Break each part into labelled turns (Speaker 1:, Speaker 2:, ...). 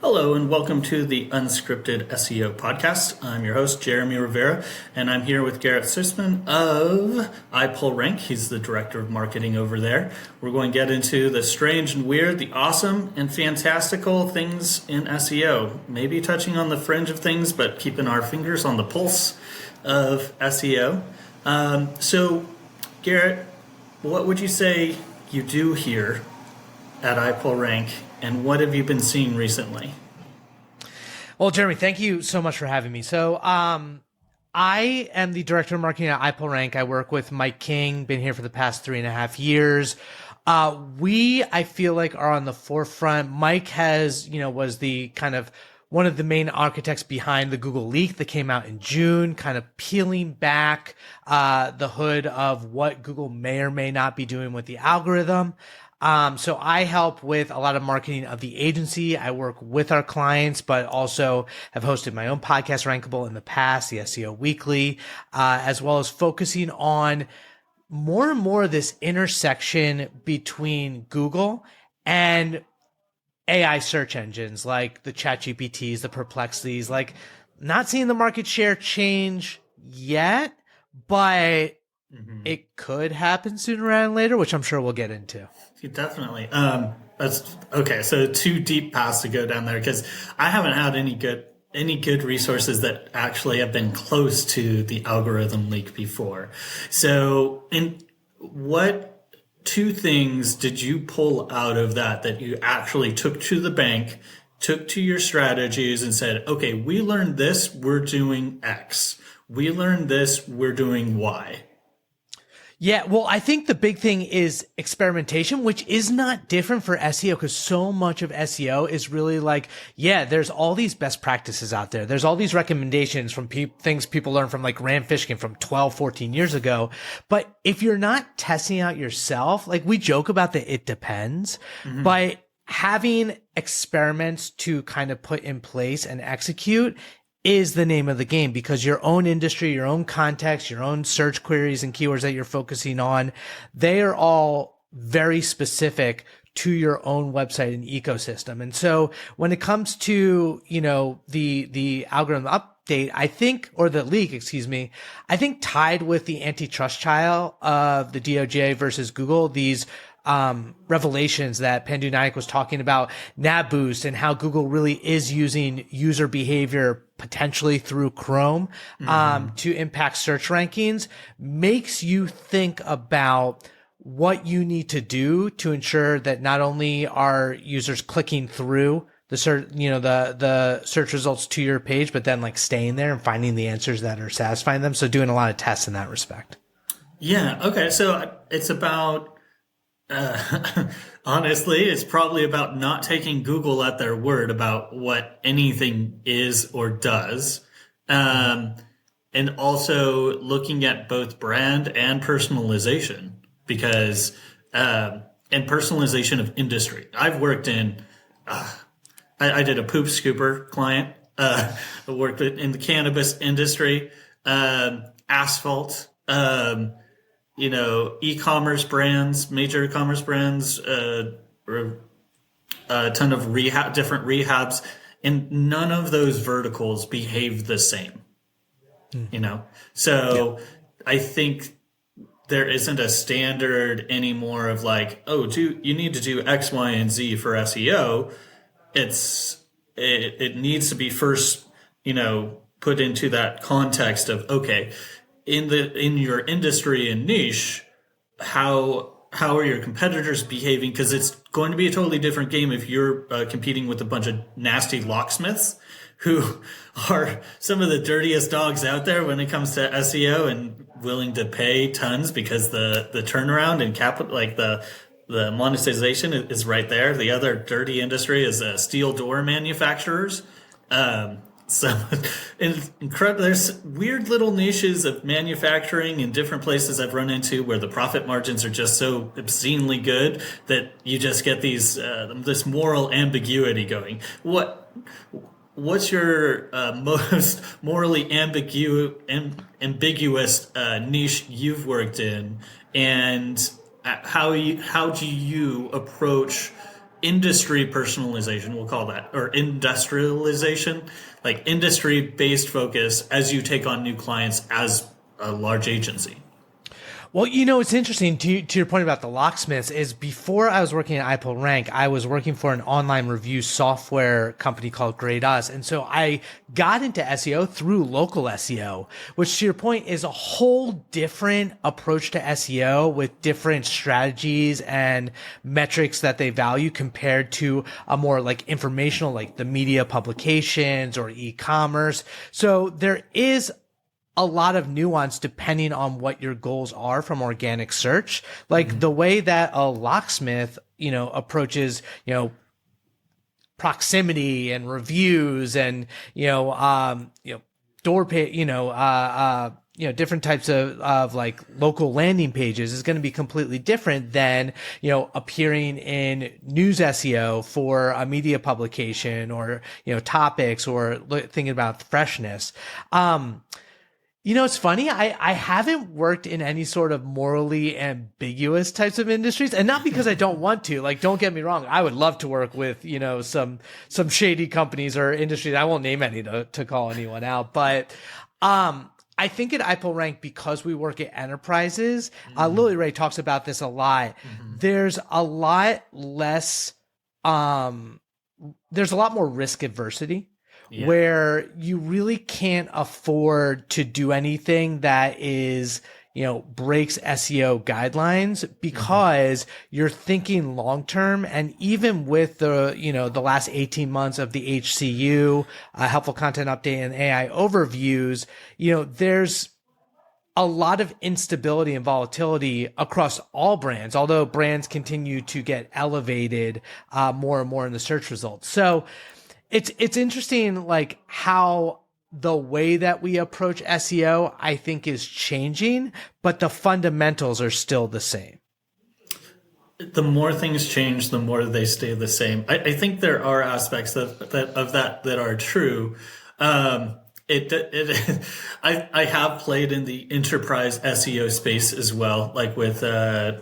Speaker 1: Hello and welcome to the Unscripted SEO podcast. I'm your host, Jeremy Rivera, and I'm here with Garrett Sussman of iPullRank's. He's the director of marketing over there. We're going to get into the strange and weird, the awesome and fantastical things in SEO. Maybe touching on the fringe of things, but keeping our fingers on the pulse of SEO. So, Garrett, what would you say you do here at iPullRank, and what have you been seeing recently?
Speaker 2: Well, Jeremy, thank you so much for having me. So I am the director of marketing at iPullRank. I work with Mike King, been here for the past 3.5 years. I feel like are on the forefront. Mike was the kind of one of the main architects behind the Google leak that came out in June, kind of peeling back the hood of what Google may or may not be doing with the algorithm. So I help with a lot of marketing of the agency. I work with our clients, but also have hosted my own podcast, Rankable, in the past, the SEO Weekly, as well as focusing on more and more this intersection between Google and AI search engines like the ChatGPTs, the Perplexities, like not seeing the market share change yet, but it could happen sooner rather than later, which I'm sure we'll get into.
Speaker 1: Definitely. That's okay. So two deep paths to go down there, because I haven't had any good resources that actually have been close to the algorithm leak before. So, what two things did you pull out of that you actually took to the bank, took to your strategies, and said, okay, we learned this, we're doing X. We learned this, we're doing Y.
Speaker 2: Yeah, well, I think the big thing is experimentation, which is not different for SEO, because so much of SEO is really like, yeah, there's all these best practices out there. There's all these recommendations from things people learn from like Rand Fishkin from 12, 14 years ago. But if you're not testing out yourself, like we joke about the it depends, but having experiments to kind of put in place and execute is the name of the game, because your own industry, your own context, your own search queries and keywords that you're focusing on, they are all very specific to your own website and ecosystem. And so when it comes to, the algorithm update, I think, or the leak, excuse me, I think tied with the antitrust trial of the DOJ versus Google, these revelations that Pendu Nayak was talking about nav boost and how Google really is using user behavior potentially through Chrome to impact search rankings, makes you think about what you need to do to ensure that not only are users clicking through the search, the search results to your page, but then like staying there and finding the answers that are satisfying them. So doing a lot of tests in that respect.
Speaker 1: Yeah. Okay. So it's about, honestly, it's probably about not taking Google at their word about what anything is or does. And also looking at both brand and personalization, because, and personalization of industry. I've worked in, I did a poop scooper client, I worked in the cannabis industry, asphalt, e-commerce brands, major e-commerce brands, a ton of different rehabs, and none of those verticals behave the same. So yeah. I think there isn't a standard anymore of like, oh, you need to do X, Y, and Z for SEO. It needs to be first, put into that context of, okay, in your industry and niche, how are your competitors behaving? Because it's going to be a totally different game if you're competing with a bunch of nasty locksmiths who are some of the dirtiest dogs out there when it comes to SEO and willing to pay tons because the turnaround and capital, like the monetization is right there. The other dirty industry is steel door manufacturers. So it's incredible. There's weird little niches of manufacturing in different places I've run into where the profit margins are just so obscenely good that you just get this moral ambiguity going. What's your most morally ambiguous niche you've worked in, and how do you approach industry personalization, we'll call that, or industrialization, like industry-based focus as you take on new clients as a large agency.
Speaker 2: Well, it's interesting to your point about the locksmiths is before I was working at iPullRank, I was working for an online review software company called Grade Us. And so I got into SEO through local SEO, which to your point is a whole different approach to SEO with different strategies and metrics that they value compared to a more like informational, like the media publications or e-commerce. So there is a lot of nuance depending on what your goals are from organic search. Like the way that a locksmith, approaches, proximity and reviews and, door page, different types of like local landing pages is going to be completely different than, appearing in news SEO for a media publication or, topics or thinking about freshness. It's funny. I haven't worked in any sort of morally ambiguous types of industries, and not because I don't want to. Like, don't get me wrong. I would love to work with, some shady companies or industries. I won't name any to call anyone out, but, I think at iPullRank, because we work at enterprises, Lily Ray talks about this a lot. There's a lot less, there's a lot more risk adversity. Yeah. Where you really can't afford to do anything that is, breaks SEO guidelines because you're thinking long term. And even with the last 18 months of the HCU, helpful content update and AI overviews, there's a lot of instability and volatility across all brands, although brands continue to get elevated more and more in the search results. So it's interesting, like how the way that we approach SEO, I think, is changing, but the fundamentals are still the same.
Speaker 1: The more things change, the more they stay the same. I think there are aspects of that are true. I have played in the enterprise SEO space as well. Like with I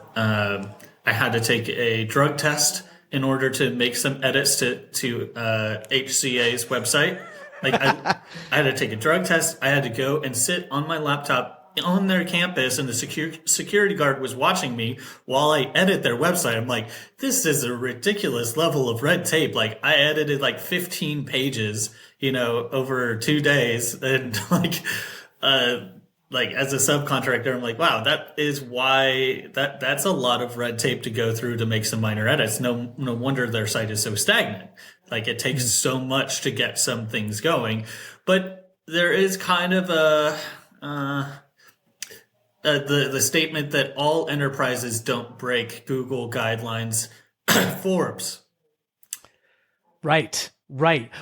Speaker 1: had to take a drug test in order to make some edits to HCA's website. Like I had to take a drug test. I had to go and sit on my laptop on their campus, and the security guard was watching me while I edit their website. I'm like, this is a ridiculous level of red tape. Like I edited like 15 pages, over 2 days, and like as a subcontractor, I'm like, wow, that is why that's a lot of red tape to go through to make some minor edits. No wonder their site is so stagnant. Like it takes so much to get some things going. But there is kind of the statement that all enterprises don't break Google guidelines. Forbes.
Speaker 2: Right.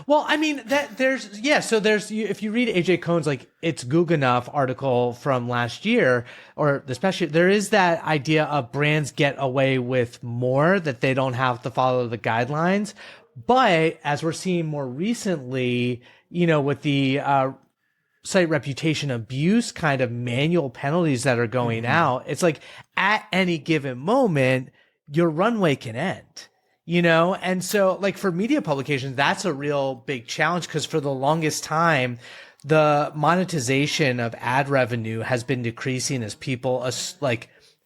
Speaker 2: Well, I mean if you read AJ Cohn's like It's Good Enough article from last year, or especially there is that idea of brands get away with more, that they don't have to follow the guidelines. But as we're seeing more recently, with the site reputation abuse kind of manual penalties that are going out, it's like at any given moment, your runway can end. And so like for media publications, that's a real big challenge, because for the longest time, the monetization of ad revenue has been decreasing as people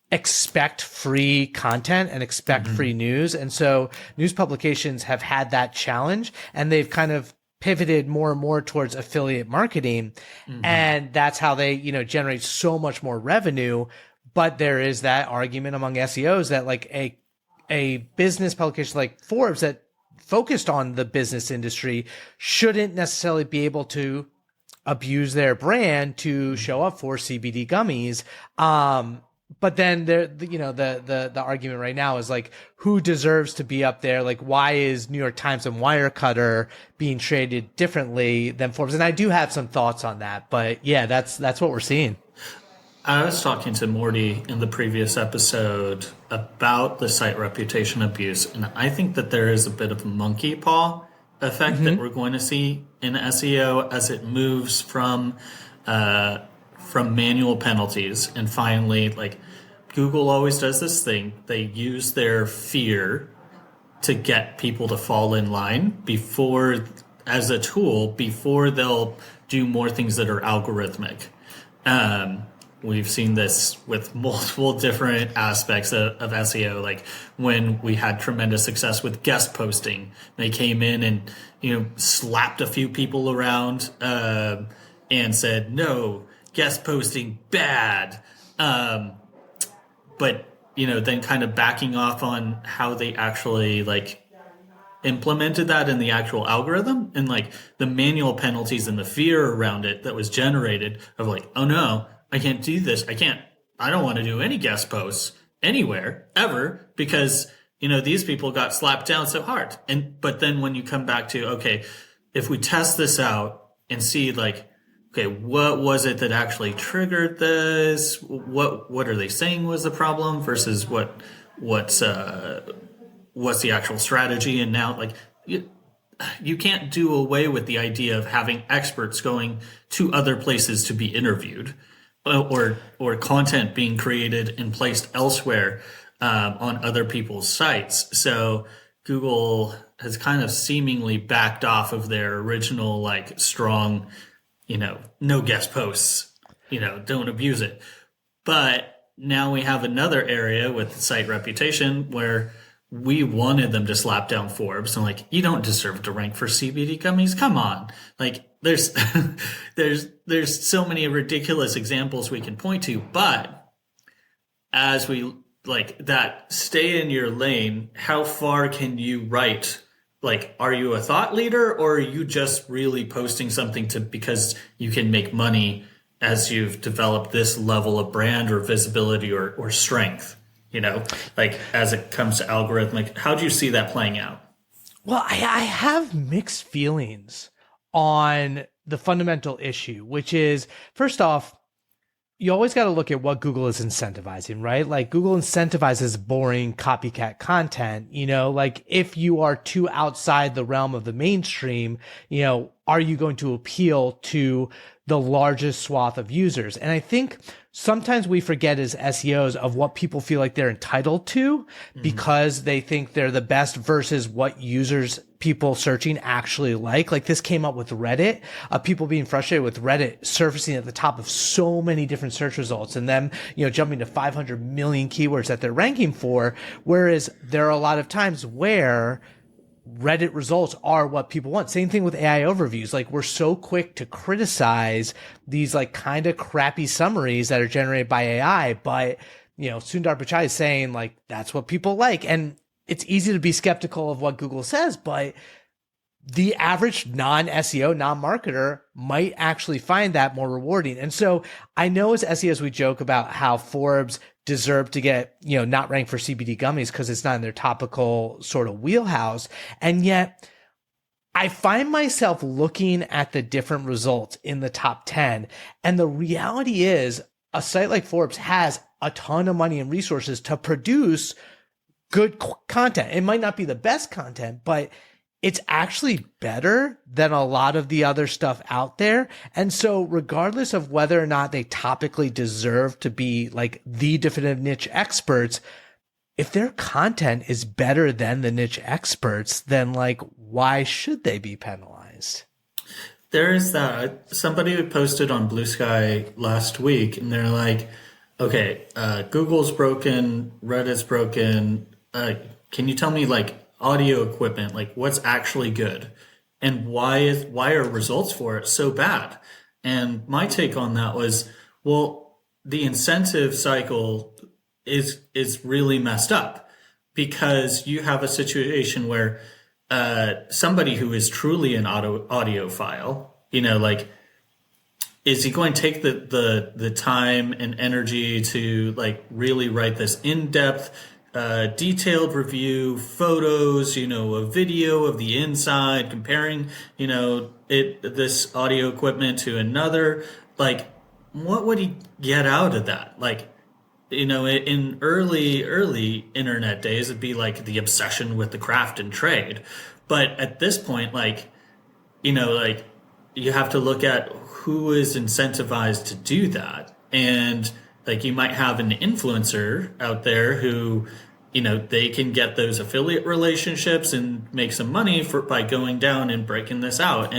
Speaker 2: expect free content and expect free news. And so news publications have had that challenge, and they've kind of pivoted more and more towards affiliate marketing. And that's how they, generate so much more revenue. But there is that argument among SEOs that like a business publication like Forbes that focused on the business industry shouldn't necessarily be able to abuse their brand to show up for CBD gummies. But then the argument right now is like, who deserves to be up there? Like, why is New York Times and Wirecutter being traded differently than Forbes? And I do have some thoughts on that, but yeah, that's what we're seeing.
Speaker 1: I was talking to Morty in the previous episode about the site reputation abuse, and I think that there is a bit of a monkey paw effect that we're going to see in SEO as it moves from manual penalties, and finally, like Google always does this thing, they use their fear to get people to fall in line before, as a tool, before they'll do more things that are algorithmic. We've seen this with multiple different aspects of SEO. Like when we had tremendous success with guest posting, they came in and, slapped a few people around and said, no, guest posting bad. But, then kind of backing off on how they actually implemented that in the actual algorithm, and the manual penalties and the fear around it that was generated of oh no, I can't do this. I don't want to do any guest posts anywhere ever because, these people got slapped down so hard. But then when you come back to, okay, if we test this out and see okay, what was it that actually triggered this? What are they saying was the problem versus what's the actual strategy? And now you can't do away with the idea of having experts going to other places to be interviewed, or content being created and placed elsewhere on other people's sites. So Google has kind of seemingly backed off of their original strong, no guest posts, don't abuse it. But now we have another area with site reputation where we wanted them to slap down Forbes and you don't deserve to rank for CBD gummies. Come on. There's there's so many ridiculous examples we can point to, but as we that stay in your lane, how far can you write? Are you a thought leader, or are you just really posting something because you can make money as you've developed this level of brand or visibility or strength? As it comes to algorithmic, how do you see that playing out?
Speaker 2: Well, I have mixed feelings on the fundamental issue, which is, first off, you always got to look at what Google is incentivizing, right? Google incentivizes boring copycat content. If you are too outside the realm of the mainstream, are you going to appeal to the largest swath of users? And I think sometimes we forget as SEOs of what people feel like they're entitled to because they think they're the best versus what people searching actually like. This came up with Reddit, people being frustrated with Reddit surfacing at the top of so many different search results and them, jumping to 500 million keywords that they're ranking for. Whereas there are a lot of times where Reddit results are what people want. Same thing with AI overviews. We're so quick to criticize these kind of crappy summaries that are generated by AI, but Sundar Pichai is saying that's what people like. And it's easy to be skeptical of what Google says, but the average non-SEO, non-marketer might actually find that more rewarding. And so I know as SEOs, we joke about how Forbes deserve to get, not ranked for CBD gummies because it's not in their topical sort of wheelhouse. And yet I find myself looking at the different results in the top 10. And the reality is a site like Forbes has a ton of money and resources to produce good content. It might not be the best content, but it's actually better than a lot of the other stuff out there. And so regardless of whether or not they topically deserve to be the definitive niche experts, if their content is better than the niche experts, then why should they be penalized?
Speaker 1: There is that. Somebody posted on Blue Sky last week and they're okay, Google's broken, Reddit's broken. Can you tell me audio equipment, what's actually good, and why are results for it so bad? And my take on that was, well, the incentive cycle is really messed up, because you have a situation where somebody who is truly an audiophile, is he going to take the time and energy to really write this in-depth detailed review, photos, a video of the inside, comparing, this audio equipment to another? What would he get out of that? In early internet days, it'd be the obsession with the craft and trade. But at this point, you have to look at who is incentivized to do that. And you might have an influencer out there who, they can get those affiliate relationships and make some money by going down and breaking this out.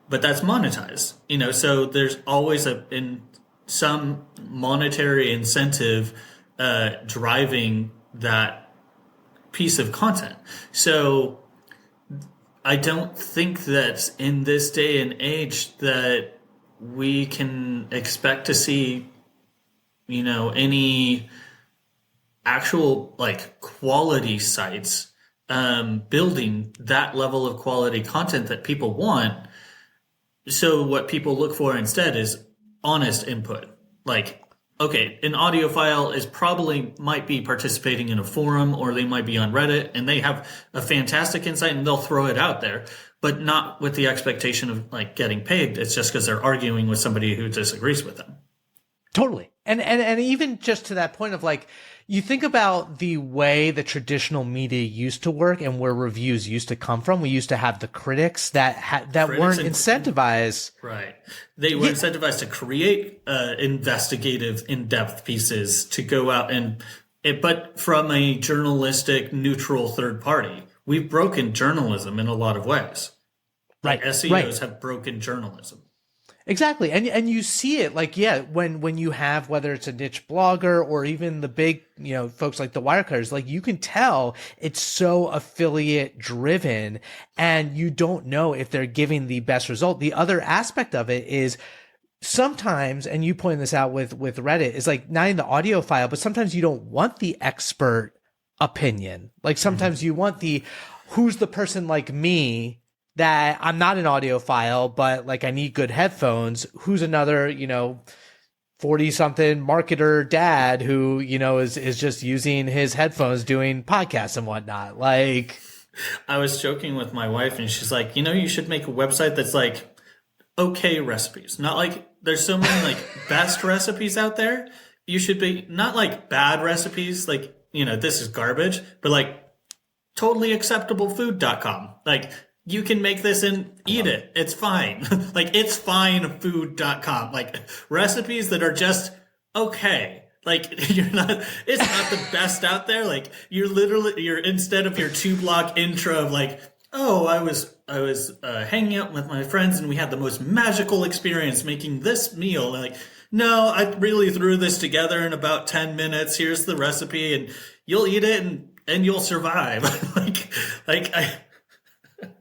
Speaker 1: But that's monetized, so there's always in some monetary incentive driving that piece of content. So I don't think that in this day and age that we can expect to see, any actual like quality sites building that level of quality content that people want. So what people look for instead is honest input. Like, okay, an audiophile might be participating in a forum, or they might be on Reddit and they have a fantastic insight and they'll throw it out there, but not with the expectation of like getting paid. It's just because they're arguing with somebody who disagrees with them.
Speaker 2: Totally. And even just to that point of like, you think about the way the traditional media used to work and where reviews used to come from. We used to have the critics that weren't incentivized.
Speaker 1: Right. They were incentivized to create investigative, in-depth pieces to go out but from a journalistic, neutral third party. We've broken journalism in a lot of ways.
Speaker 2: Right.
Speaker 1: Like SEOs have broken journalism.
Speaker 2: Exactly. And you see it like, when you have, whether it's a niche blogger or even the big, folks like the Wirecutters, like you can tell it's so affiliate driven and you don't know if they're giving the best result. The other aspect of it is sometimes, and you point this out with Reddit, is like not in the audio file, but sometimes you don't want the expert opinion. Like sometimes you want who's the person like me that I'm not an audiophile, but like I need good headphones. Who's another, 40-something marketer dad who, is just using his headphones doing podcasts and whatnot. Like,
Speaker 1: I was joking with my wife and she's like, you should make a website that's like okay recipes. Not like there's so many like best recipes out there. You should be not like bad recipes. Like, this is garbage, but like totally acceptable food.com. Like, you can make this and eat it. It's fine. Like, it's fine food.com. Like, recipes that are just okay. Like, it's not the best out there. Like, you're instead of your 2-block intro of like, oh, I was hanging out with my friends and we had the most magical experience making this meal. Like, no, I really threw this together in about 10 minutes. Here's the recipe and you'll eat it and you'll survive.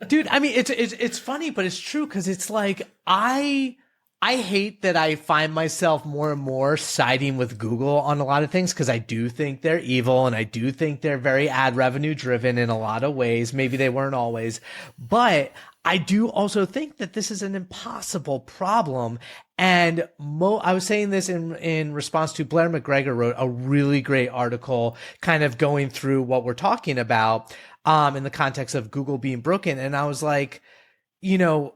Speaker 2: Dude, I mean, it's funny, but it's true because it's like I hate that I find myself more and more siding with Google on a lot of things because I do think they're evil and I do think they're very ad revenue driven in a lot of ways. Maybe they weren't always, but I do also think that this is an impossible problem. And I was saying this in response to Blair McGregor wrote a really great article kind of going through what we're talking about in the context of Google being broken. And I was like, there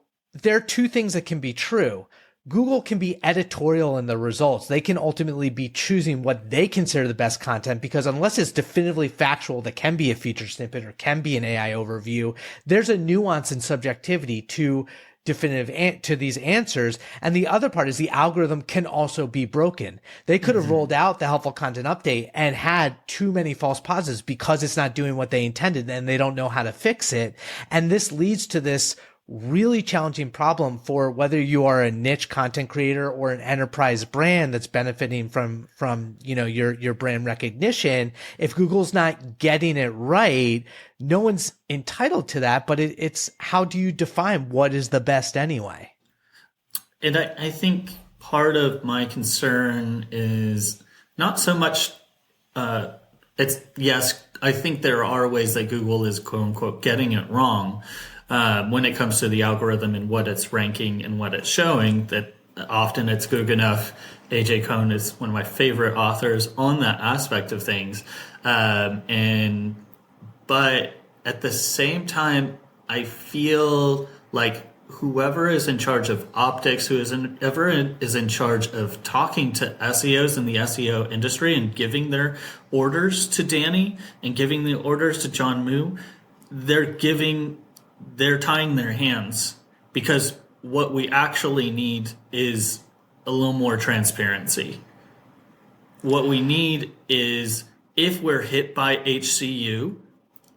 Speaker 2: are two things that can be true. Google can be editorial in the results. They can ultimately be choosing what they consider the best content because unless it's definitively factual, that can be a feature snippet or can be an AI overview, there's a nuance and subjectivity to these answers. And the other part is the algorithm can also be broken. They could have rolled out the helpful content update and had too many false positives because it's not doing what they intended and they don't know how to fix it. And this leads to this really challenging problem for whether you are a niche content creator or an enterprise brand that's benefiting from your brand recognition. If Google's not getting it right, no one's entitled to that, but it's how do you define what is the best anyway?
Speaker 1: And I think part of my concern is not so much I think there are ways that Google is quote unquote getting it wrong. When it comes to the algorithm and what it's ranking and what it's showing, that often it's good enough. AJ Cohn is one of my favorite authors on that aspect of things. But at the same time, I feel like whoever is in charge of optics, whoever is in charge of talking to SEOs in the SEO industry and giving their orders to Danny and giving the orders to John Moo, they're tying their hands because what we actually need is a little more transparency. What we need is if we're hit by HCU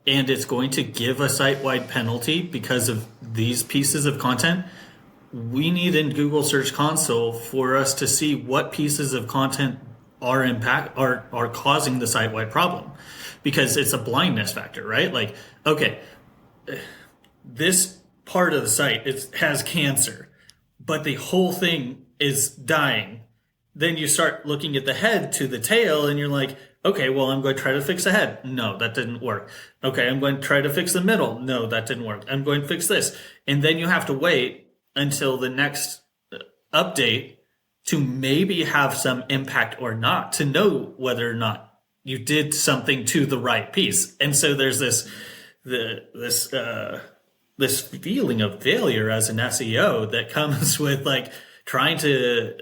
Speaker 1: and it's going to give a site-wide penalty because of these pieces of content, we need in Google Search Console for us to see what pieces of content are causing the site-wide problem, because it's a blindness factor, right? Like, okay, this part of the site has cancer, but the whole thing is dying. Then you start looking at the head to the tail and you're like, okay, well, I'm going to try to fix the head. No, that didn't work. Okay, I'm going to try to fix the middle. No, that didn't work. I'm going to fix this. And then you have to wait until the next update to maybe have some impact or not, to know whether or not you did something to the right piece. And so there's this feeling of failure as an SEO that comes with like trying to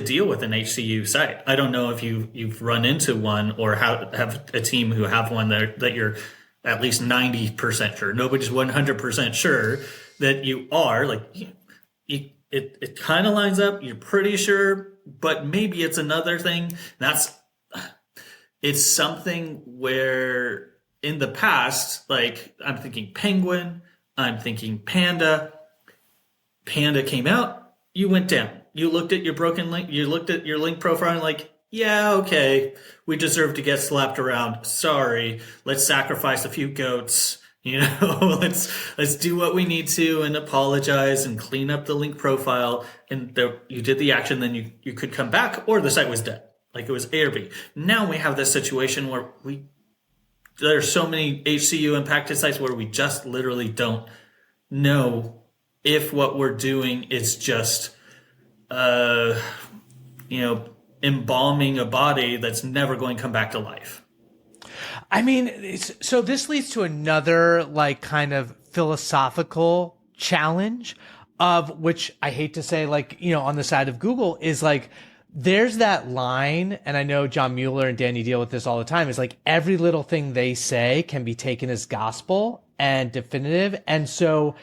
Speaker 1: deal with an HCU site. I don't know if you've run into one or have a team who have one that you're at least 90% sure. Nobody's 100% sure that you are. Like, it kind of lines up. You're pretty sure, but maybe it's another thing. It's something where in the past, like I'm thinking Penguin, I'm thinking Panda. Panda came out. You went down. You looked at your broken link. You looked at your link profile and like, yeah, okay, we deserve to get slapped around. Sorry, let's sacrifice a few goats. Let's do what we need to and apologize and clean up the link profile. And you did the action, then you could come back, or the site was dead, like it was AirB. Now we have this situation where there's so many HCU impacted sites where we just literally don't know if what we're doing is just, embalming a body that's never going to come back to life.
Speaker 2: I mean, so this leads to another like kind of philosophical challenge of which I hate to say, like, on the side of Google is like, there's that line, and I know John Mueller and Danny deal with this all the time, is like every little thing they say can be taken as gospel and definitive. And so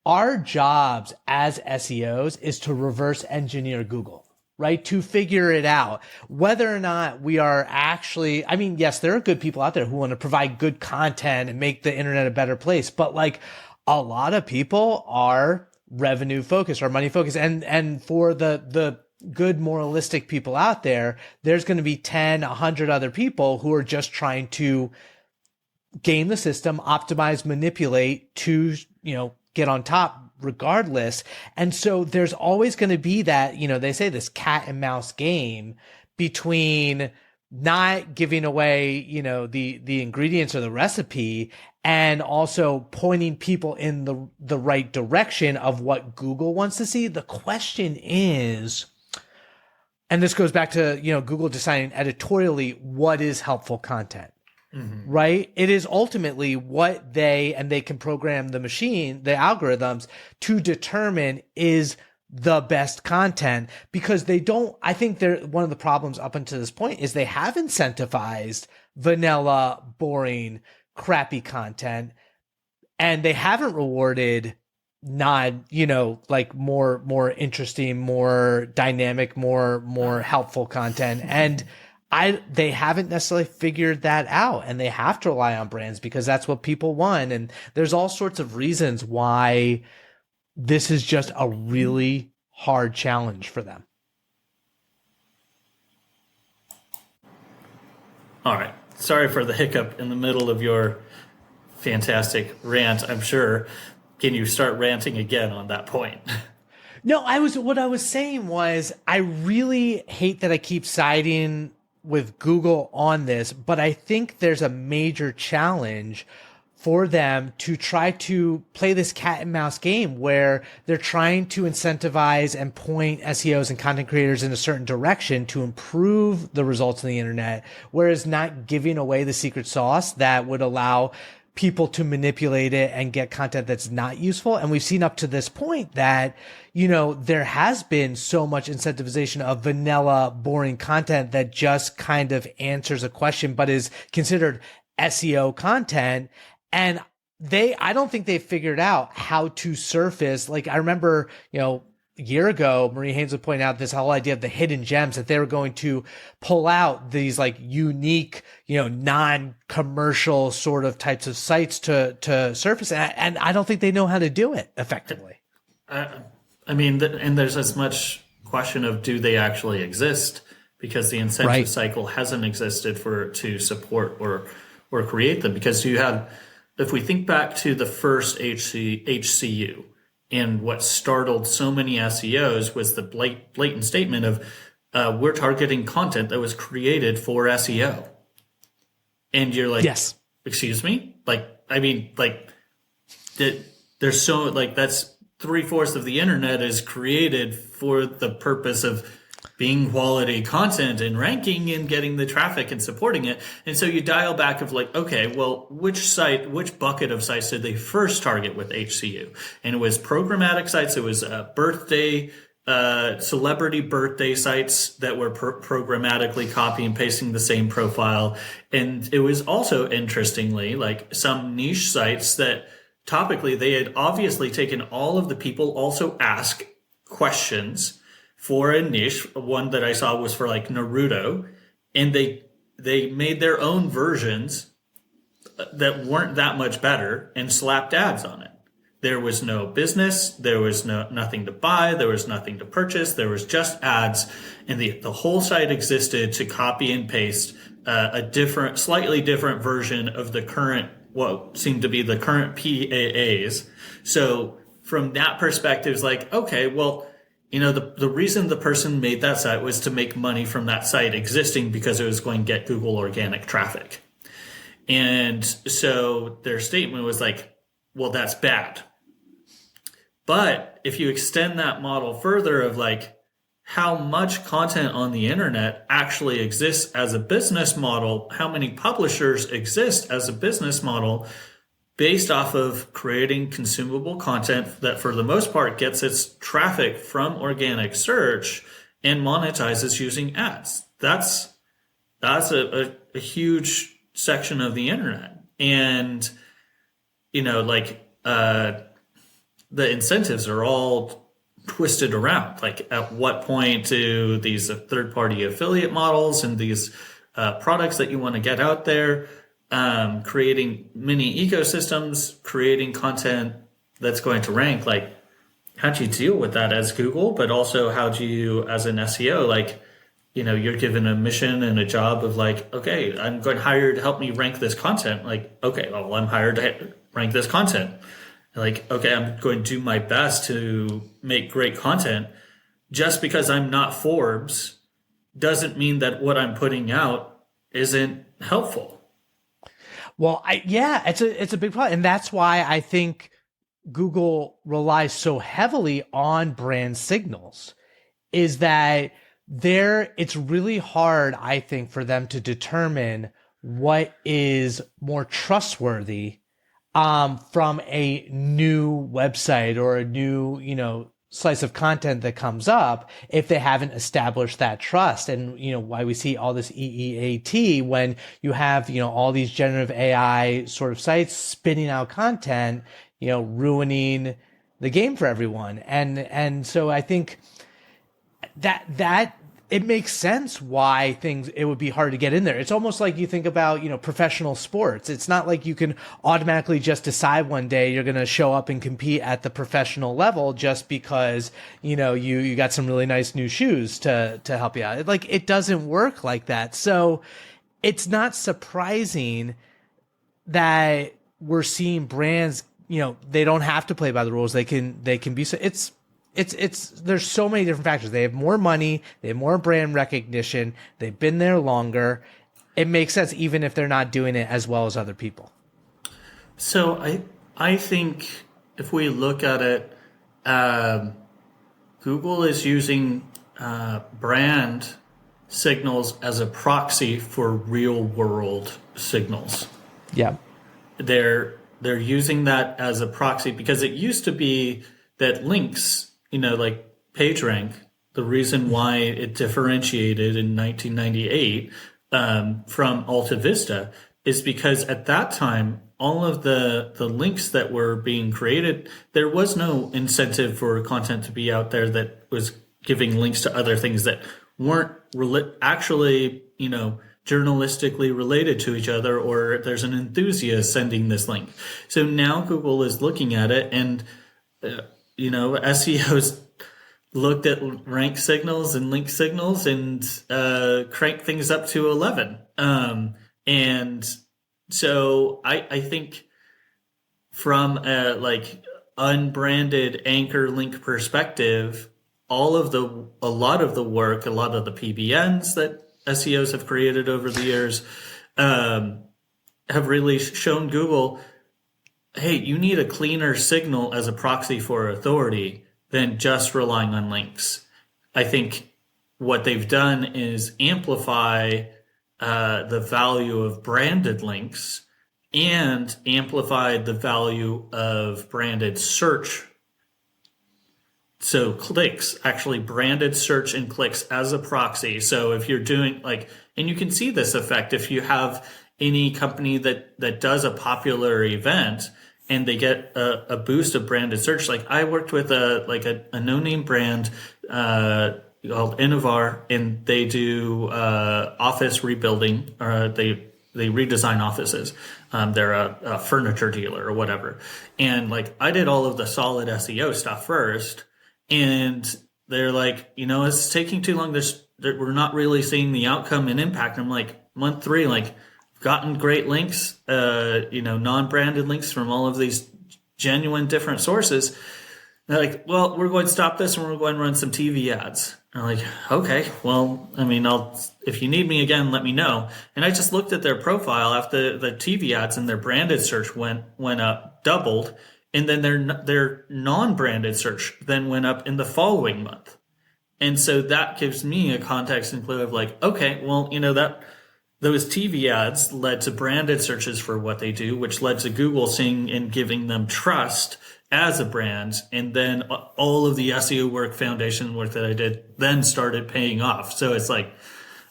Speaker 2: our jobs as SEOs is to reverse engineer Google, right? To figure it out, whether or not we are actually, I mean, yes, there are good people out there who want to provide good content and make the internet a better place, but like a lot of people are revenue focused or money focused. And for the good moralistic people out there, there's going to be 10, 100 other people who are just trying to game the system, optimize, manipulate to, get on top regardless. And so there's always going to be that, they say this cat and mouse game between not giving away, the ingredients or the recipe and also pointing people in the right direction of what Google wants to see. The question is, and this goes back to, Google deciding editorially what is helpful content. Mm-hmm. Right? It is ultimately what they can program the machine, the algorithms to determine is the best content, because I think one of the problems up until this point is they have incentivized vanilla, boring, crappy content, and they haven't rewarded like more interesting, more dynamic, more helpful content. And they haven't necessarily figured that out, and they have to rely on brands because that's what people want. And there's all sorts of reasons why this is just a really hard challenge for them.
Speaker 1: All right. Sorry for the hiccup in the middle of your fantastic rant, I'm sure. Can you start ranting again on that point?
Speaker 2: No, what I was saying was I really hate that I keep siding with Google on this, but I think there's a major challenge for them to try to play this cat and mouse game where they're trying to incentivize and point SEOs and content creators in a certain direction to improve the results on the internet, whereas not giving away the secret sauce that would allow people to manipulate it and get content that's not useful. And we've seen up to this point that, there has been so much incentivization of vanilla, boring content that just kind of answers a question, but is considered SEO content. And I don't think they've figured out how to surface. Like I remember, year ago, Marie Haynes would point out this whole idea of the hidden gems, that they were going to pull out these like unique, non-commercial sort of types of sites to surface. And I don't think they know how to do it effectively.
Speaker 1: I mean, and there's as much question of, do they actually exist? Because the incentive cycle hasn't existed to support or create them. Because if we think back to the first HCU, and what startled so many SEOs was the blatant statement of, we're targeting content that was created for SEO. And you're like,
Speaker 2: yes,
Speaker 1: excuse me? There's so, like, that's 3/4 of the internet is created for the purpose of being quality content and ranking and getting the traffic and supporting it. And so you dial back of like, okay, well, which bucket of sites did they first target with HCU? And it was programmatic sites. It was celebrity birthday sites that were programmatically copy and pasting the same profile. And it was also, interestingly, like some niche sites that topically they had obviously taken all of the people also ask questions for a niche. One that I saw was for like Naruto, and they made their own versions that weren't that much better and slapped ads on it. There was no business, there was nothing to buy, there was nothing to purchase, there was just ads, and the whole site existed to copy and paste a slightly different version of the current, what seemed to be the current PAAs. So from that perspective, it's like, okay, well, the reason the person made that site was to make money from that site existing because it was going to get Google organic traffic. And so their statement was like, well, that's bad. But if you extend that model further of like how much content on the internet actually exists as a business model, how many publishers exist as a business model, based off of creating consumable content that for the most part gets its traffic from organic search and monetizes using ads. That's a huge section of the internet. And, the incentives are all twisted around. Like, at what point do these third-party affiliate models and these products that you want to get out there, creating mini ecosystems, creating content that's going to rank, like, how do you deal with that as Google? But also, how do you, as an SEO, like, you're given a mission and a job of like, okay, I'm going to hire to help me rank this content. Like, okay, well, I'm hired to rank this content. Like, okay, I'm going to do my best to make great content. Just because I'm not Forbes doesn't mean that what I'm putting out isn't helpful.
Speaker 2: Well, it's a big problem. And that's why I think Google relies so heavily on brand signals, is that it's really hard, I think, for them to determine what is more trustworthy from a new website or a new, slice of content that comes up if they haven't established that trust. And, why we see all this EEAT when you have, all these generative AI sort of sites spinning out content, ruining the game for everyone. And so I think that it makes sense why it would be hard to get in there. It's almost like you think about, professional sports. It's not like you can automatically just decide one day you're going to show up and compete at the professional level just because, you got some really nice new shoes to help you out. Like, it doesn't work like that. So it's not surprising that we're seeing brands, they don't have to play by the rules. They can be, there's so many different factors. They have more money, they have more brand recognition, they've been there longer. It makes sense even if they're not doing it as well as other people.
Speaker 1: So I think if we look at it, Google is using brand signals as a proxy for real world signals.
Speaker 2: Yeah.
Speaker 1: They're using that as a proxy because it used to be that links, like PageRank, the reason why it differentiated in 1998 from Alta Vista is because at that time, all of the links that were being created, there was no incentive for content to be out there that was giving links to other things that weren't actually, journalistically related to each other, or there's an enthusiast sending this link. So now Google is looking at it, and SEOs looked at rank signals and link signals and cranked things up to 11. And so I think from a unbranded anchor link perspective, a lot of the work, a lot of the PBNs that SEOs have created over the years have really shown Google, hey, you need a cleaner signal as a proxy for authority than just relying on links. I think what they've done is amplify the value of branded links and amplify the value of branded search. So clicks, actually branded search and clicks as a proxy. So if you're doing and you can see this effect if you have any company that does a popular event and they get a boost of branded search. Like I worked with a no-name brand called Innovar, and they do office rebuilding, or they redesign offices. They're a furniture dealer or whatever. And I did all of the solid SEO stuff first. And they're like, it's taking too long. We're not really seeing the outcome and impact. I'm like, month 3, gotten great links, non-branded links from all of these genuine different sources. They're like, well, we're going to stop this and we're going to run some TV ads. I'm like, okay, well, if you need me again, let me know. And I just looked at their profile after the TV ads, and their branded search went up, doubled. And then their non-branded search then went up in the following month. And so that gives me a context and clue of okay, well, that those TV ads led to branded searches for what they do, which led to Google seeing and giving them trust as a brand. And then all of the SEO work, foundation work that I did then started paying off. So it's I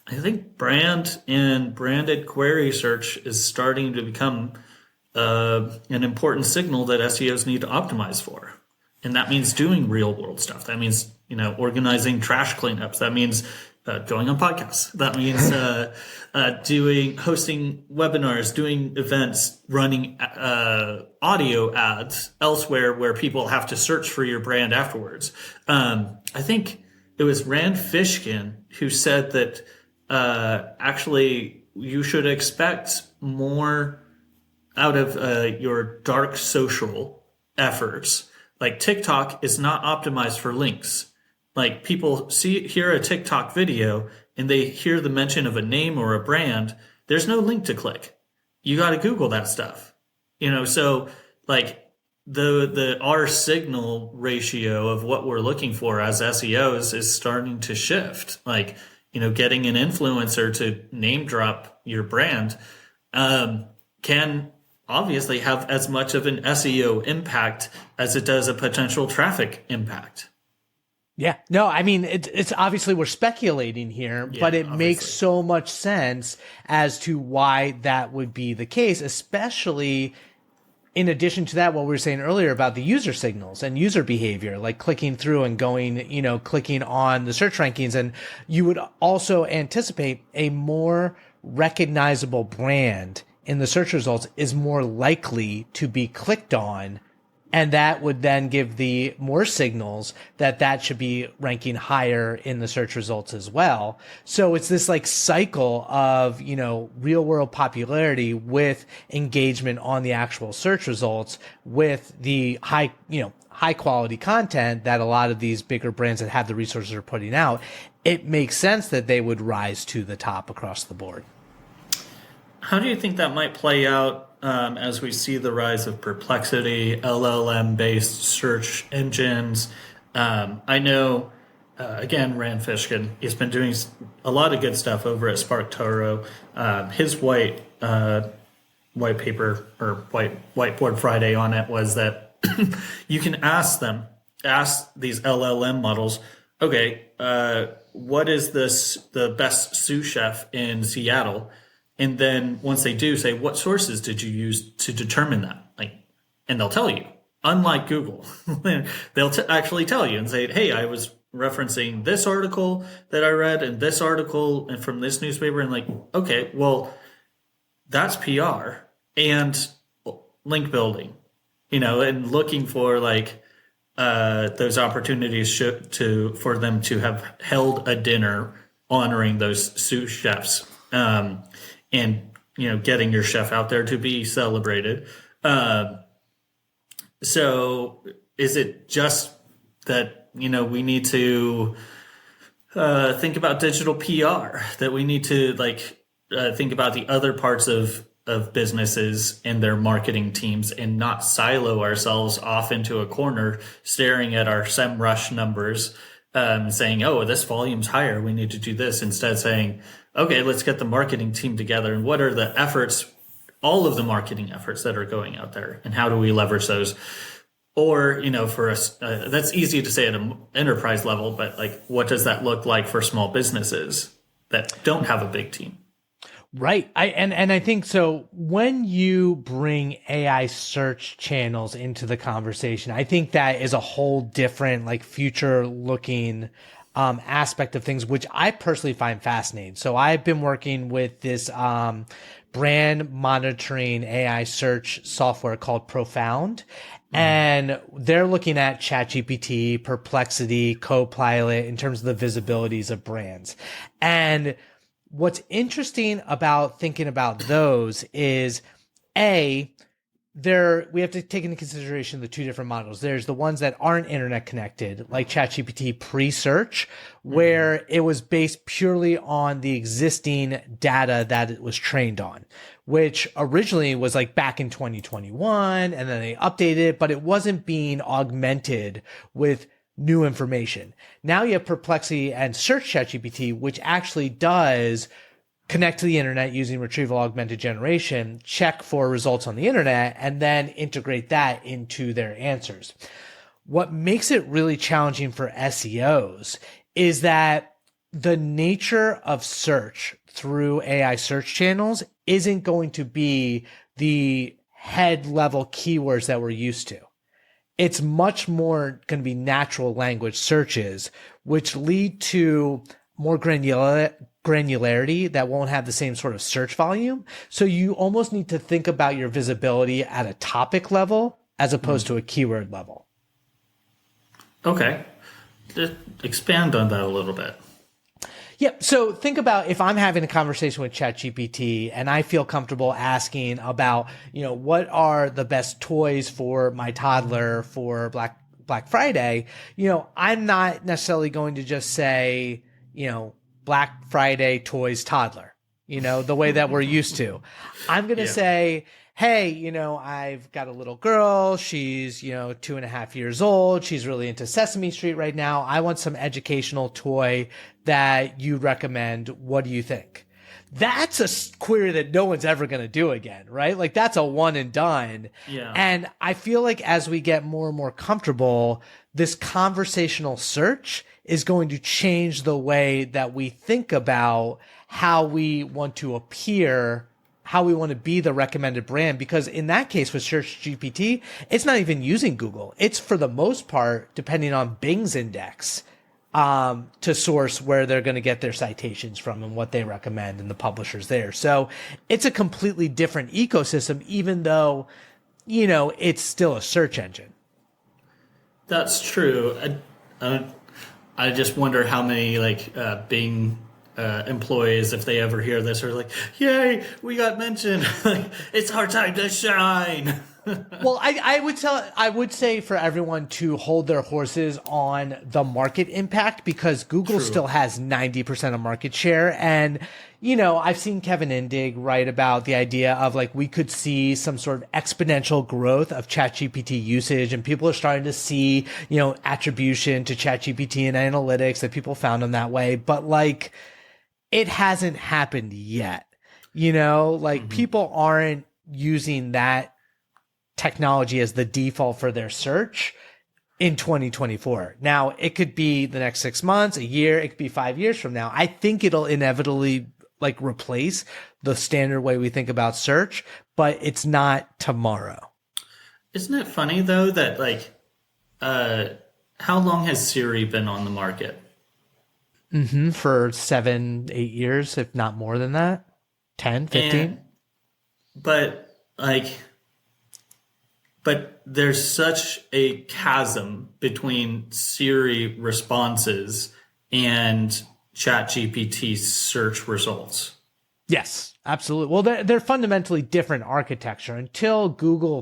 Speaker 1: think brand and branded query search is starting to become an important signal that SEOs need to optimize for. And that means doing real world stuff. That means, organizing trash cleanups. That means going on podcasts. That means hosting webinars, doing events, running audio ads elsewhere where people have to search for your brand afterwards. I think it was Rand Fishkin who said that actually you should expect more out of your dark social efforts. TikTok is not optimized for links. People hear a TikTok video and they hear the mention of a name or a brand. There's no link to click. You got to Google that stuff. So the R signal ratio of what we're looking for as SEOs is starting to shift. Getting an influencer to name drop your brand can obviously have as much of an SEO impact as it does a potential traffic impact.
Speaker 2: Yeah, no, it's obviously we're speculating here, but it makes so much sense as to why that would be the case, especially in addition to that, what we were saying earlier about the user signals and user behavior, clicking through and going, clicking on the search rankings. And you would also anticipate a more recognizable brand in the search results is more likely to be clicked on. And that would then give the more signals that should be ranking higher in the search results as well. So it's this cycle of, real world popularity with engagement on the actual search results with the high quality content that a lot of these bigger brands that have the resources are putting out. It makes sense that they would rise to the top across the board.
Speaker 1: How do you think that might play out as we see the rise of Perplexity, LLM-based search engines? I know, again, Rand Fishkin, he's been doing a lot of good stuff over at SparkToro. His white paper or whiteboard Friday on it was that you can ask these LLM models, okay, what is the best sous chef in Seattle? And then once they do, say, what sources did you use to determine that? Like, and they'll tell you. Unlike Google, they'll actually tell you and say, hey, I was referencing this article that I read and this article and from this newspaper. And like, okay, well, that's PR and link building, and looking for like those opportunities for them to have held a dinner honoring those sous chefs, and getting your chef out there to be celebrated. So is it just that we need to think about digital PR, that we need to think about the other parts of businesses and their marketing teams and not silo ourselves off into a corner staring at our SEMrush numbers, saying, oh, this volume's higher, we need to do this, instead saying, okay, let's get the marketing team together and what are the efforts, all of the marketing efforts that are going out there, and how do we leverage those? Or, for us, that's easy to say at an enterprise level, but like, what does that look like for small businesses that don't have a big team?
Speaker 2: Right. I think so. When you bring AI search channels into the conversation, I think that is a whole different, like, future looking aspect of things, which I personally find fascinating. So I've been working with this brand monitoring AI search software called Profound. And they're looking at ChatGPT, Perplexity, Copilot in terms of the visibilities of brands. And what's interesting about thinking about those is, we have to take into consideration the two different models. There's the ones that aren't internet connected, like ChatGPT pre-search, where it was based purely on the existing data that it was trained on, which originally was like back in 2021, and then they updated it, but it wasn't being augmented with new information. Now you have Perplexity and Search ChatGPT, which actually does connect to the internet using retrieval augmented generation, check for results on the internet, and then integrate that into their answers. What makes it really challenging for SEOs is that the nature of search through AI search channels isn't going to be the head level keywords that we're used to. It's much more going to be natural language searches, which lead to more granularity that won't have the same sort of search volume. So you almost need to think about your visibility at a topic level as opposed to a keyword level.
Speaker 1: Okay. Just expand on that a little bit.
Speaker 2: Yeah. So think about if I'm having a conversation with ChatGPT and I feel comfortable asking about, what are the best toys for my toddler for Black Friday? I'm not necessarily going to just say, Black Friday toys toddler, the way that we're used to. I'm going to say, hey, I've got a little girl. She's, 2.5 years old. She's really into Sesame Street right now. I want some educational toy that you recommend. What do you think? That's a query that no one's ever going to do again, right? Like that's a one and done.
Speaker 1: Yeah.
Speaker 2: And I feel like as we get more and more comfortable, this conversational search is going to change the way that we think about how we want to appear, how we want to be the recommended brand. Because in that case with Search GPT, it's not even using Google. It's for the most part, depending on Bing's index, to source where they're going to get their citations from and what they recommend and the publishers there. So it's a completely different ecosystem, even though, it's still a search engine.
Speaker 1: That's true. I just wonder how many Bing employees, if they ever hear this, are like, "Yay, we got mentioned! It's our time to shine."
Speaker 2: Well, I would say for everyone to hold their horses on the market impact, because Google still has 90% of market share. And, I've seen Kevin Indig write about the idea of we could see some sort of exponential growth of ChatGPT usage, and people are starting to see, attribution to ChatGPT and analytics that people found them that way. But it hasn't happened yet, people aren't using that technology as the default for their search in 2024. Now, it could be the next 6 months, a year, it could be 5 years from now. I think it'll inevitably like replace the standard way we think about search, but it's not tomorrow.
Speaker 1: Isn't it funny though that like, how long has Siri been on the market?
Speaker 2: For 7, 8 years, if not more than that. 10, 15.
Speaker 1: But like, but there's such a chasm between Siri responses and ChatGPT search results.
Speaker 2: Yes, absolutely. Well, they're fundamentally different architecture until Google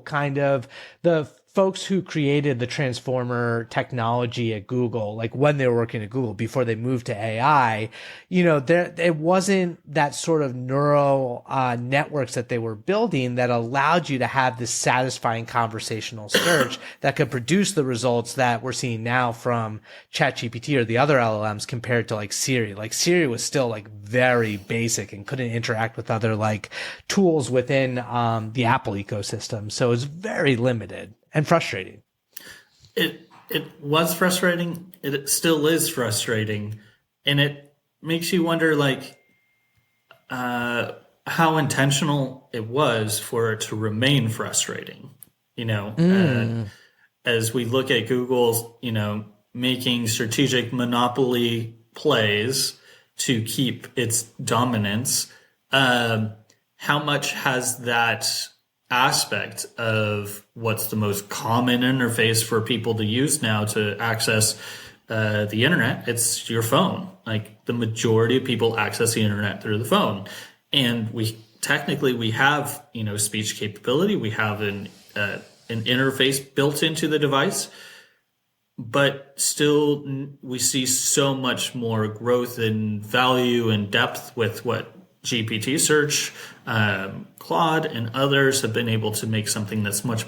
Speaker 2: the folks who created the transformer technology at Google, like when they were working at Google before they moved to AI, it wasn't that sort of neural networks that they were building that allowed you to have this satisfying conversational search that could produce the results that we're seeing now from ChatGPT or the other LLMs compared to like Siri. Like Siri was still like very basic and couldn't interact with other like tools within the Apple ecosystem. So it's very limited. And frustrating.
Speaker 1: It was frustrating. It still is frustrating, and it makes you wonder, like, how intentional it was for it to remain frustrating. As we look at Google's, making strategic monopoly plays to keep its dominance. How much has that aspect of what's the most common interface for people to use now to access the internet? It's your phone. Like the majority of people access the internet through the phone, and we have speech capability. We have an interface built into the device, but still we see so much more growth in value and depth with what GPT search, Claude, and others have been able to make something that's much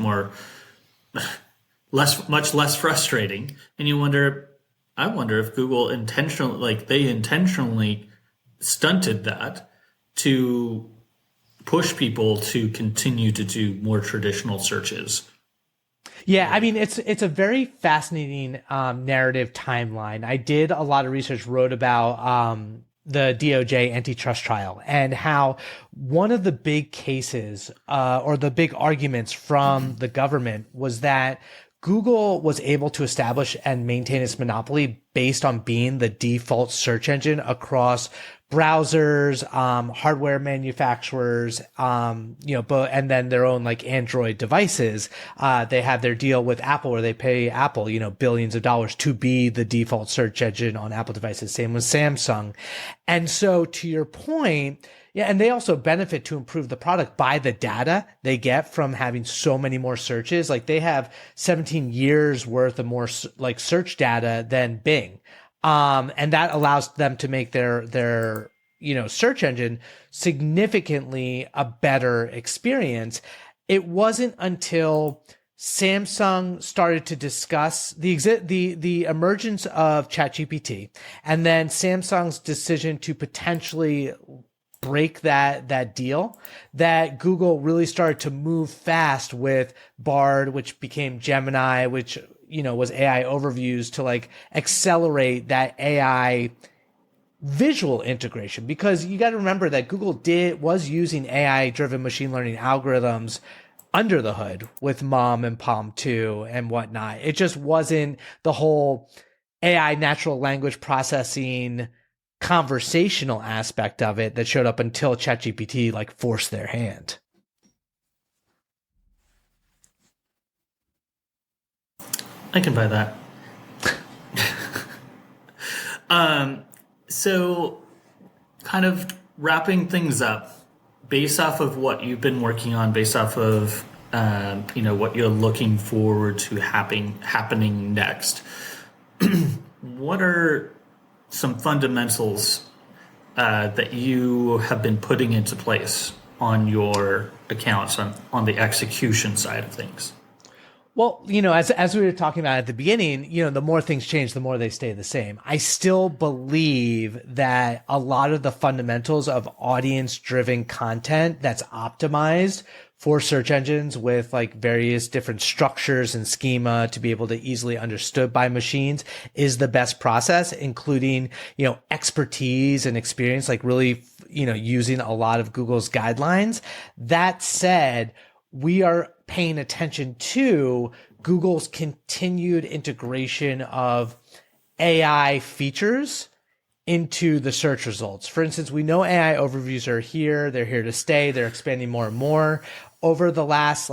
Speaker 1: less frustrating. And I wonder if Google intentionally stunted that to push people to continue to do more traditional searches.
Speaker 2: Yeah, I mean, it's a very fascinating narrative timeline. I did a lot of research, wrote about the DOJ antitrust trial and how one of the big cases or the big arguments from the government was that Google was able to establish and maintain its monopoly based on being the default search engine across browsers, hardware manufacturers, and then their own like Android devices. They have their deal with Apple where they pay Apple, billions of dollars to be the default search engine on Apple devices. Same with Samsung. And so to your point, yeah, and they also benefit to improve the product by the data they get from having so many more searches. Like they have 17 years worth of more like search data than Bing. And that allows them to make their search engine significantly a better experience. It wasn't until Samsung started to discuss the emergence of ChatGPT and then Samsung's decision to potentially break that deal that Google really started to move fast with Bard, which became Gemini, which was AI overviews, to like accelerate that AI visual integration. Because you got to remember that Google was using AI driven machine learning algorithms under the hood with Mom and Palm 2 and whatnot. It just wasn't the whole AI natural language processing conversational aspect of it that showed up until ChatGPT like forced their hand.
Speaker 1: I can buy that. So kind of wrapping things up, based off of what you've been working on, based off of what you're looking forward to happening next, what are some fundamentals that you have been putting into place on your accounts on the execution side of things?
Speaker 2: Well, as we were talking about at the beginning, the more things change, the more they stay the same. I still believe that a lot of the fundamentals of audience-driven content that's optimized for search engines with like various different structures and schema to be able to easily understood by machines is the best process, including, expertise and experience, like really, using a lot of Google's guidelines. That said, we are paying attention to Google's continued integration of AI features into the search results. For instance, we know AI overviews are here. They're here to stay. They're expanding more and more. Over the last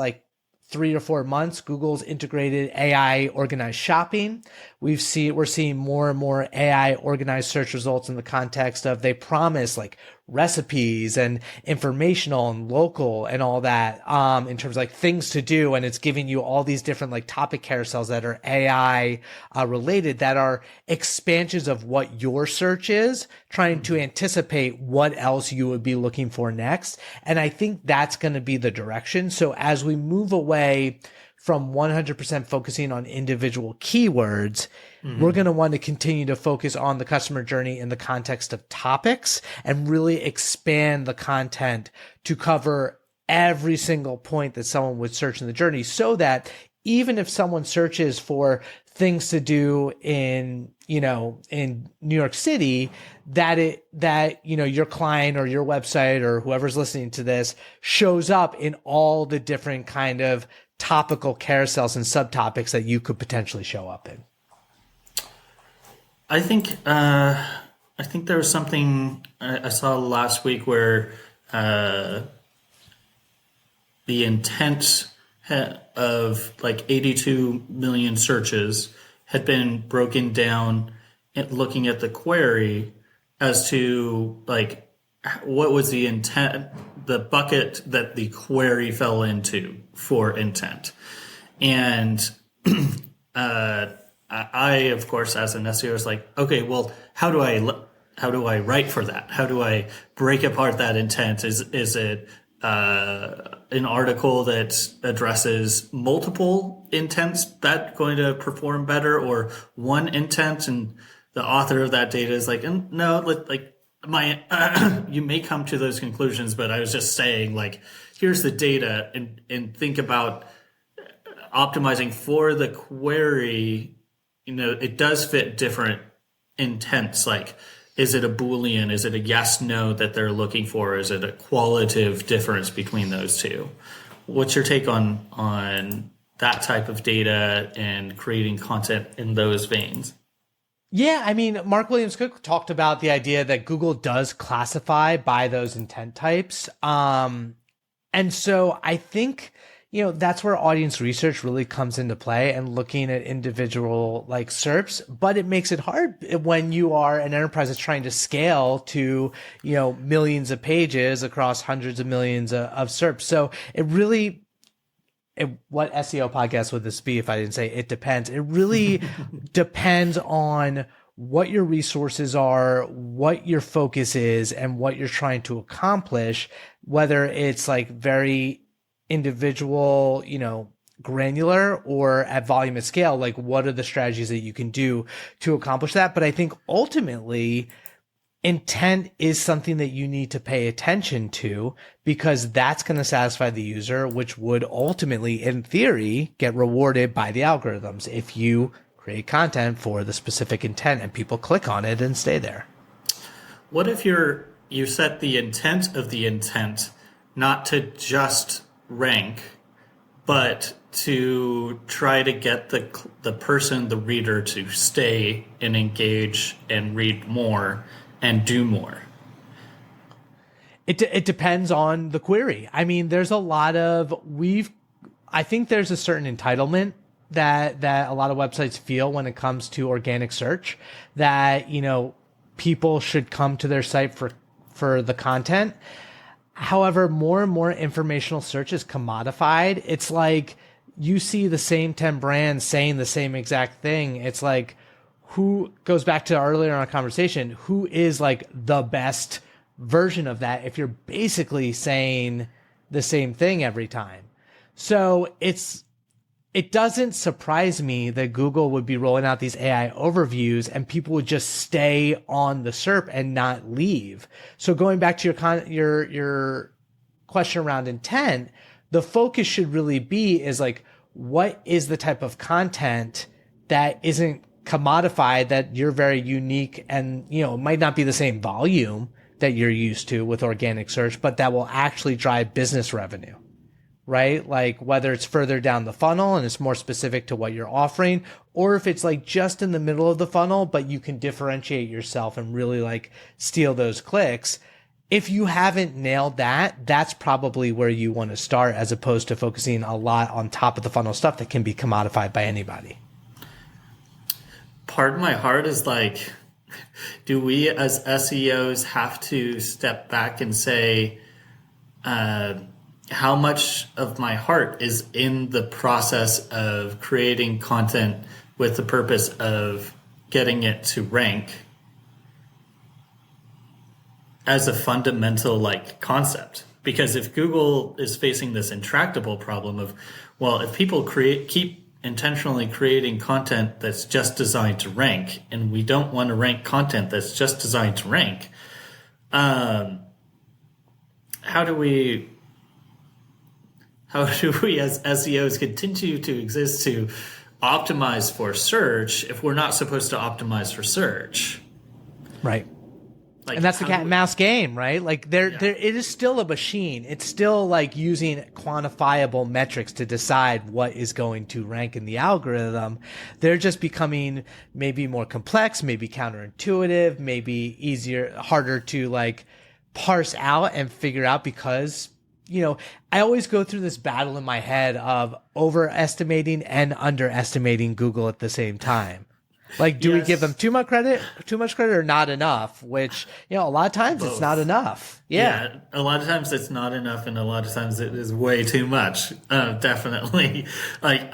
Speaker 2: 3 or 4 months, Google's integrated AI organized shopping. We're seeing more and more AI organized search results in the context of they promise recipes and informational and local and all that, in terms of things to do. And it's giving you all these different topic carousels that are AI related, that are expansions of what your search is, trying to anticipate what else you would be looking for next. And I think that's going to be the direction. So as we move away from 100% focusing on individual keywords, we're going to want to continue to focus on the customer journey in the context of topics and really expand the content to cover every single point that someone would search in the journey, so that even if someone searches for things to do in New York City, that your client or your website or whoever's listening to this shows up in all the different kind of topical carousels and subtopics that you could potentially show up in.
Speaker 1: I think there was something I saw last week where the intent of 82 million searches had been broken down at looking at the query as to what was the intent, the bucket that the query fell into for intent. And I, of course, as an SEO, was okay, well, how do I write for that? How do I break apart that intent? Is it an article that addresses multiple intents that going to perform better, or one intent? And the author of that data is no, you may come to those conclusions, but I was just saying, here's the data, and think about optimizing for the query. It does fit different intents. Is it a Boolean? Is it a yes, no that they're looking for? Is it a qualitative difference between those two? What's your take on that type of data and creating content in those veins?
Speaker 2: Yeah, I mean, Mark Williams Cook talked about the idea that Google does classify by those intent types. And so I think, that's where audience research really comes into play, and looking at individual SERPs. But it makes it hard when you are an enterprise that's trying to scale to, millions of pages across hundreds of millions of SERPs. So what SEO podcast would this be if I didn't say it depends? It really depends on what your resources are, what your focus is, and what you're trying to accomplish, whether it's very individual, granular, or at volume at scale. What are the strategies that you can do to accomplish that? But I think ultimately intent is something that you need to pay attention to, because that's going to satisfy the user, which would ultimately, in theory, get rewarded by the algorithms if you create content for the specific intent and people click on it and stay there.
Speaker 1: What if you set the intent of the intent not to just rank, but to try to get the person, the reader, to stay and engage and read more and do more?
Speaker 2: It depends on the query. I mean, there's a lot of I think there's a certain entitlement that a lot of websites feel when it comes to organic search, that people should come to their site for the content. However, more and more informational search is commodified. It's you see the same 10 brands saying the same exact thing. It's who goes back to earlier in our conversation, who is the best version of that if you're basically saying the same thing every time. So it's it doesn't surprise me that Google would be rolling out these AI overviews and people would just stay on the SERP and not leave. So going back to your question around intent, the focus should really be is like, what is the type of content that isn't commodified, that you're very unique and, you know, it might not be the same volume that you're used to with organic search, but that will actually drive business revenue. Right? Like whether it's further down the funnel and it's more specific to what you're offering, or if it's like just in the middle of the funnel, but you can differentiate yourself and really like steal those clicks. If you haven't nailed that, that's probably where you want to start, as opposed to focusing a lot on top of the funnel stuff that can be commodified by anybody.
Speaker 1: Part of my heart is like, do we as SEOs have to step back and say, how much of my heart is in the process of creating content with the purpose of getting it to rank as a fundamental like concept? Because if Google is facing this intractable problem of, well, if people keep intentionally creating content that's just designed to rank, and we don't want to rank content that's just designed to rank, how do we as SEOs continue to exist to optimize for search if we're not supposed to optimize for search?
Speaker 2: Right.
Speaker 1: Like,
Speaker 2: and that's the cat and mouse game, right? Like it is still a machine. It's still like using quantifiable metrics to decide what is going to rank in the algorithm. They're just becoming maybe more complex, maybe counterintuitive, maybe harder to like parse out and figure out, because, you know, I always go through this battle in my head of overestimating and underestimating Google at the same time. Like, do we give them too much credit or not enough? Which, you know, a lot of times it's not enough. Yeah.
Speaker 1: A lot of times it's not enough, and a lot of times it is way too much. Definitely. Like,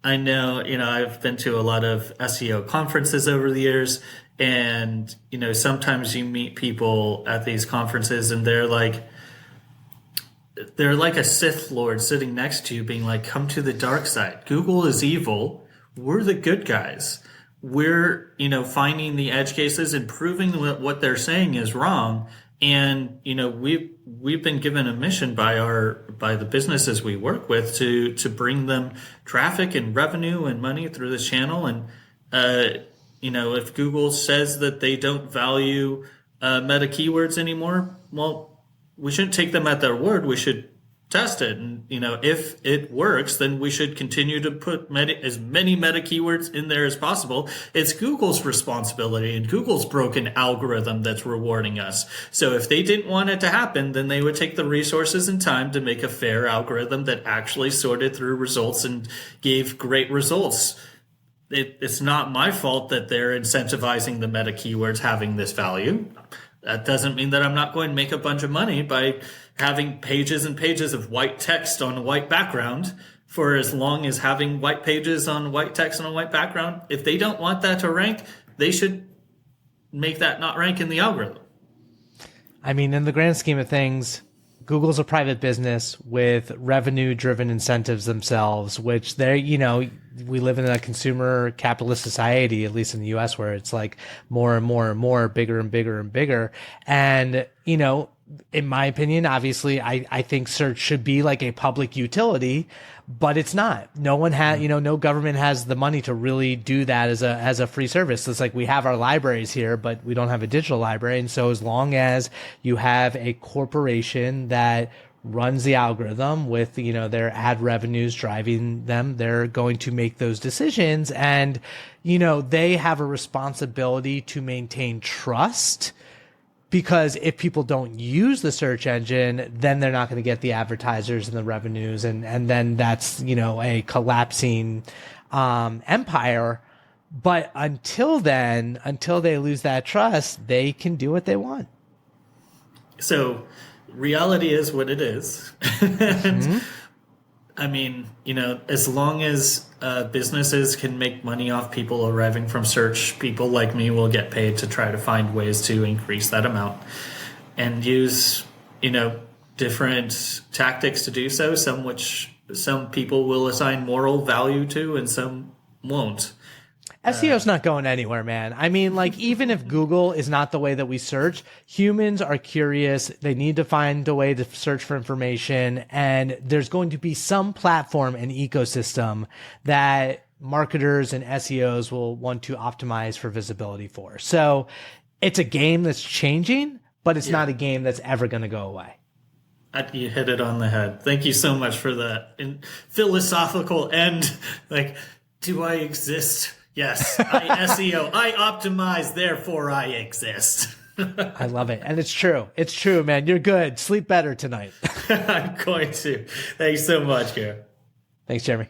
Speaker 1: I know, you know, I've been to a lot of SEO conferences over the years, and, you know, sometimes you meet people at these conferences and they're like a Sith Lord sitting next to you being like, come to the dark side. Google is evil. We're the good guys. We're, you know, finding the edge cases and proving what they're saying is wrong. And, you know, we've been given a mission by the businesses we work with to bring them traffic and revenue and money through this channel. And, you know, if Google says that they don't value meta keywords anymore, well, we shouldn't take them at their word. We should test it. And, you know, if it works, then we should continue to put as many meta keywords in there as possible. It's Google's responsibility and Google's broken algorithm that's rewarding us. So if they didn't want it to happen, then they would take the resources and time to make a fair algorithm that actually sorted through results and gave great results. It's not my fault that they're incentivizing the meta keywords having this value. That doesn't mean that I'm not going to make a bunch of money by having pages and pages of white text on a white background for as long as having white pages on white text on a white background. If they don't want that to rank, they should make that not rank in the algorithm.
Speaker 2: I mean, in the grand scheme of things, Google's a private business with revenue-driven incentives themselves, which they're, you know, we live in a consumer capitalist society, at least in the US, where it's like more and more and more, bigger and bigger and bigger. And, you know, in my opinion, obviously, I think search should be like a public utility, but it's not. No one has, you know, no government has the money to really do that as a free service. It's like we have our libraries here, but we don't have a digital library. And so as long as you have a corporation that runs the algorithm with, you know, their ad revenues driving them, they're going to make those decisions. And, you know, they have a responsibility to maintain trust, because if people don't use the search engine, then they're not going to get the advertisers and the revenues. And then that's, you know, a collapsing empire. But until then, until they lose that trust, they can do what they want.
Speaker 1: So reality is what it is. And, I mean, you know, as long as businesses can make money off people arriving from search, people like me will get paid to try to find ways to increase that amount and use, you know, different tactics to do so, some which some people will assign moral value to and some won't.
Speaker 2: SEO's not going anywhere, man. I mean, like, even if Google is not the way that we search, humans are curious. They need to find a way to search for information. And there's going to be some platform and ecosystem that marketers and SEOs will want to optimize for visibility for. So it's a game that's changing, but it's not a game that's ever going to go away.
Speaker 1: You hit it on the head. Thank you so much for that philosophical end. Like, do I exist? Yes, I SEO. I optimize, therefore I exist.
Speaker 2: I love it. And it's true. It's true, man. You're good. Sleep better tonight.
Speaker 1: I'm going to. Thanks so much, Garrett.
Speaker 2: Thanks, Jeremy.